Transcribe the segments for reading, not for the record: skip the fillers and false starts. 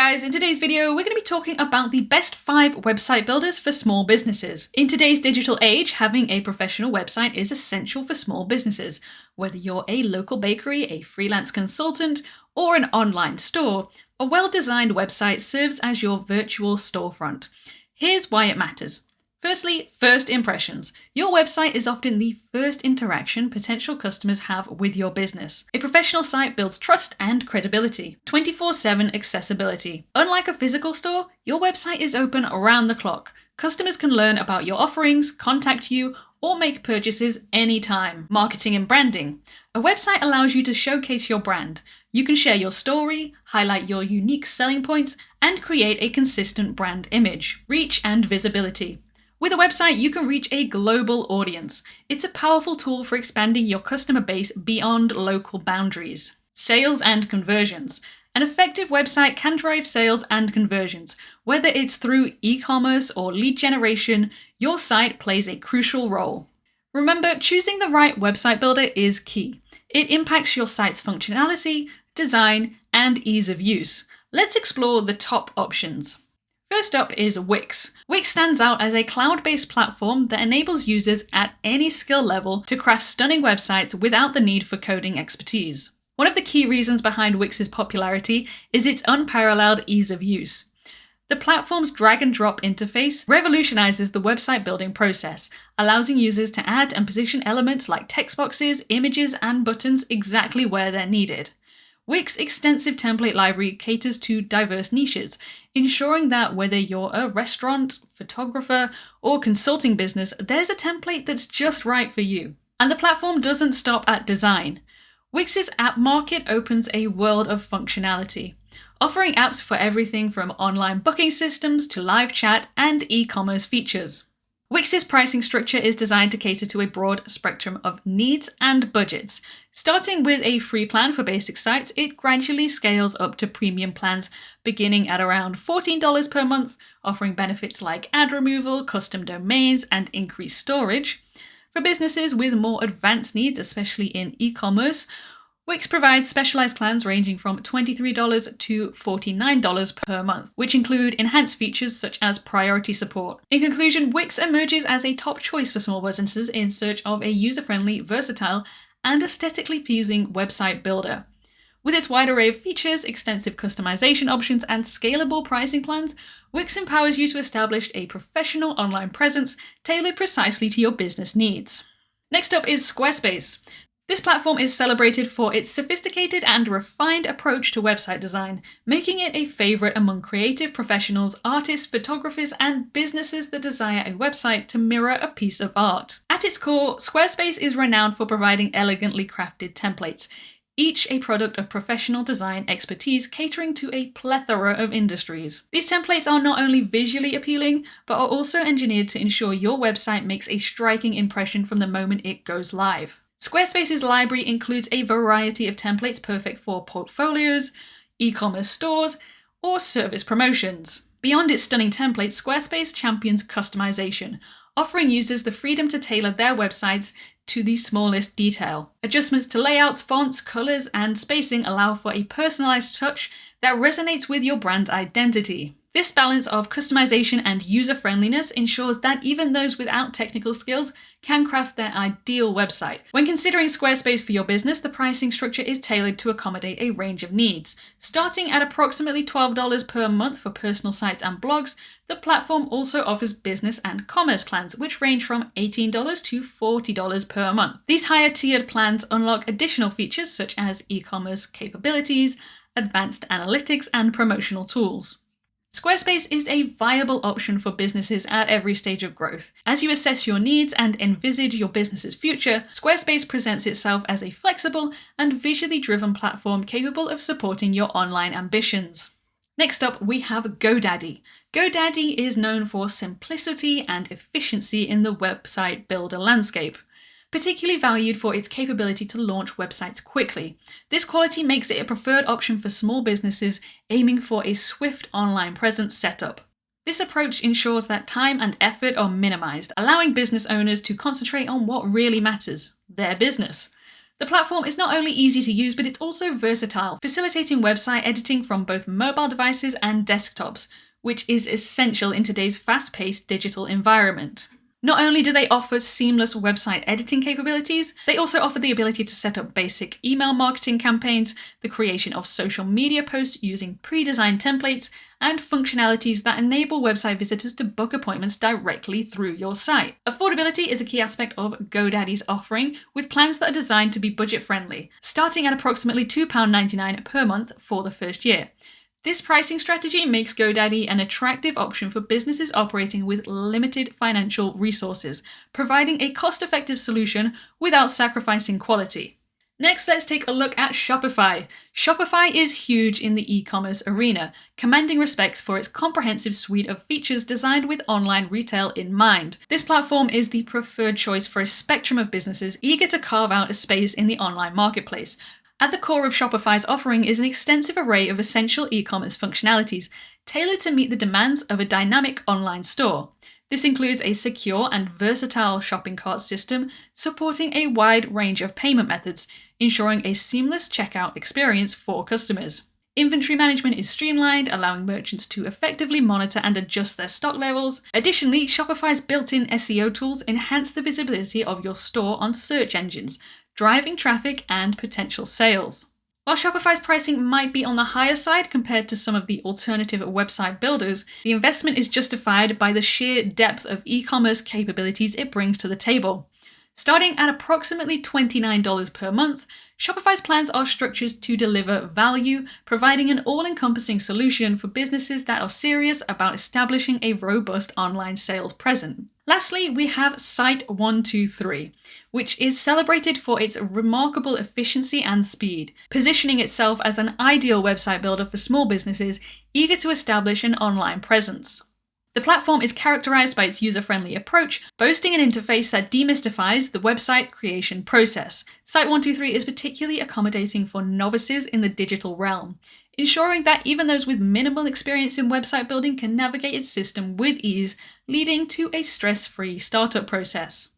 guys, in today's video we're going to be talking about the best 5 website builders for small businesses. In today's digital age, having a professional website is essential for small businesses. Whether you're a local bakery, a freelance consultant, or an online store, a well-designed website serves as your virtual storefront. Here's why it matters. Firstly, first impressions. Your website is often the first interaction potential customers have with your business. A professional site builds trust and credibility. 24/7 accessibility. Unlike a physical store, your website is open around the clock. Customers can learn about your offerings, contact you, or make purchases anytime. Marketing and branding. A website allows you to showcase your brand. You can share your story, highlight your unique selling points, and create a consistent brand image. Reach and visibility. With a website, you can reach a global audience. It's a powerful tool for expanding your customer base beyond local boundaries. Sales and conversions. An effective website can drive sales and conversions. Whether it's through e-commerce or lead generation, your site plays a crucial role. Remember, choosing the right website builder is key. It impacts your site's functionality, design, and ease of use. Let's explore the top options. First up is Wix. Wix stands out as a cloud-based platform that enables users at any skill level to craft stunning websites without the need for coding expertise. One of the key reasons behind Wix's popularity is its unparalleled ease of use. The platform's drag-and-drop interface revolutionizes the website building process, allowing users to add and position elements like text boxes, images, and buttons exactly where they're needed. Wix's extensive template library caters to diverse niches, ensuring that whether you're a restaurant, photographer, or consulting business, there's a template that's just right for you. And the platform doesn't stop at design. Wix's app market opens a world of functionality, offering apps for everything from online booking systems to live chat and e-commerce features. Wix's pricing structure is designed to cater to a broad spectrum of needs and budgets. Starting with a free plan for basic sites, it gradually scales up to premium plans beginning at around $14 per month, offering benefits like ad removal, custom domains, and increased storage. For businesses with more advanced needs, especially in e-commerce, Wix provides specialized plans ranging from $23 to $49 per month, which include enhanced features such as priority support. In conclusion, Wix emerges as a top choice for small businesses in search of a user-friendly, versatile, and aesthetically pleasing website builder. With its wide array of features, extensive customization options, and scalable pricing plans, Wix empowers you to establish a professional online presence tailored precisely to your business needs. Next up is Squarespace. This platform is celebrated for its sophisticated and refined approach to website design, making it a favorite among creative professionals, artists, photographers, and businesses that desire a website to mirror a piece of art. At its core, Squarespace is renowned for providing elegantly crafted templates, each a product of professional design expertise catering to a plethora of industries. These templates are not only visually appealing, but are also engineered to ensure your website makes a striking impression from the moment it goes live. Squarespace's library includes a variety of templates perfect for portfolios, e-commerce stores, or service promotions. Beyond its stunning templates, Squarespace champions customization, offering users the freedom to tailor their websites to the smallest detail. Adjustments to layouts, fonts, colors, and spacing allow for a personalized touch that resonates with your brand identity. This balance of customization and user-friendliness ensures that even those without technical skills can craft their ideal website. When considering Squarespace for your business, the pricing structure is tailored to accommodate a range of needs. Starting at approximately $12 per month for personal sites and blogs, the platform also offers business and commerce plans, which range from $18 to $40 per month. These higher-tiered plans unlock additional features such as e-commerce capabilities, advanced analytics, and promotional tools. Squarespace is a viable option for businesses at every stage of growth. As you assess your needs and envisage your business's future, Squarespace presents itself as a flexible and visually driven platform capable of supporting your online ambitions. Next up, we have GoDaddy. GoDaddy is known for simplicity and efficiency in the website builder landscape. Particularly valued for its capability to launch websites quickly. This quality makes it a preferred option for small businesses aiming for a swift online presence setup. This approach ensures that time and effort are minimized, allowing business owners to concentrate on what really matters, their business. The platform is not only easy to use, but it's also versatile, facilitating website editing from both mobile devices and desktops, which is essential in today's fast-paced digital environment. Not only do they offer seamless website editing capabilities, they also offer the ability to set up basic email marketing campaigns, the creation of social media posts using pre-designed templates, and functionalities that enable website visitors to book appointments directly through your site. Affordability is a key aspect of GoDaddy's offering, with plans that are designed to be budget-friendly, starting at approximately £2.99 per month for the first year. This pricing strategy makes GoDaddy an attractive option for businesses operating with limited financial resources, providing a cost-effective solution without sacrificing quality. Next, let's take a look at Shopify. Shopify is huge in the e-commerce arena, commanding respect for its comprehensive suite of features designed with online retail in mind. This platform is the preferred choice for a spectrum of businesses eager to carve out a space in the online marketplace. At the core of Shopify's offering is an extensive array of essential e-commerce functionalities, tailored to meet the demands of a dynamic online store. This includes a secure and versatile shopping cart system supporting a wide range of payment methods, ensuring a seamless checkout experience for customers. Inventory management is streamlined, allowing merchants to effectively monitor and adjust their stock levels. Additionally, Shopify's built-in SEO tools enhance the visibility of your store on search engines, driving traffic and potential sales. While Shopify's pricing might be on the higher side compared to some of the alternative website builders, the investment is justified by the sheer depth of e-commerce capabilities it brings to the table. Starting at approximately $29 per month, Shopify's plans are structured to deliver value, providing an all-encompassing solution for businesses that are serious about establishing a robust online sales presence. Lastly, we have Site123, which is celebrated for its remarkable efficiency and speed, positioning itself as an ideal website builder for small businesses eager to establish an online presence. The platform is characterized by its user-friendly approach, boasting an interface that demystifies the website creation process. Site123 is particularly accommodating for novices in the digital realm, ensuring that even those with minimal experience in website building can navigate its system with ease, leading to a stress-free startup process.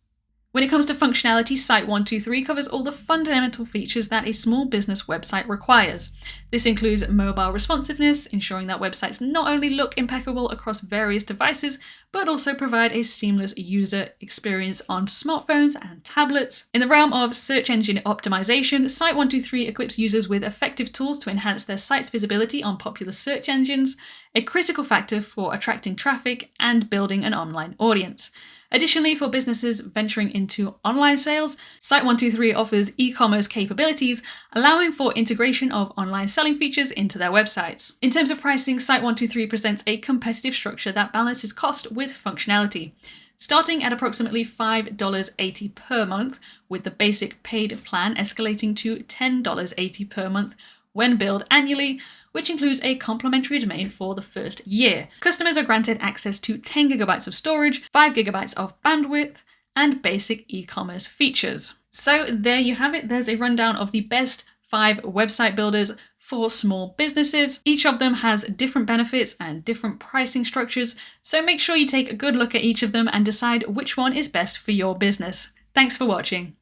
When it comes to functionality, Site123 covers all the fundamental features that a small business website requires. This includes mobile responsiveness, ensuring that websites not only look impeccable across various devices, but also provide a seamless user experience on smartphones and tablets. In the realm of search engine optimization, Site123 equips users with effective tools to enhance their site's visibility on popular search engines, a critical factor for attracting traffic and building an online audience. Additionally, for businesses venturing into online sales, Site123 offers e-commerce capabilities, allowing for integration of online selling features into their websites. In terms of pricing, Site123 presents a competitive structure that balances cost with functionality. Starting at approximately $5.80 per month, with the basic paid plan escalating to $10.80 per month when billed annually, which includes a complimentary domain for the first year. Customers are granted access to 10 GB of storage, 5 GB of bandwidth, and basic e-commerce features. So there you have it. There's a rundown of the best 5 website builders for small businesses. Each of them has different benefits and different pricing structures, so make sure you take a good look at each of them and decide which one is best for your business. Thanks for watching.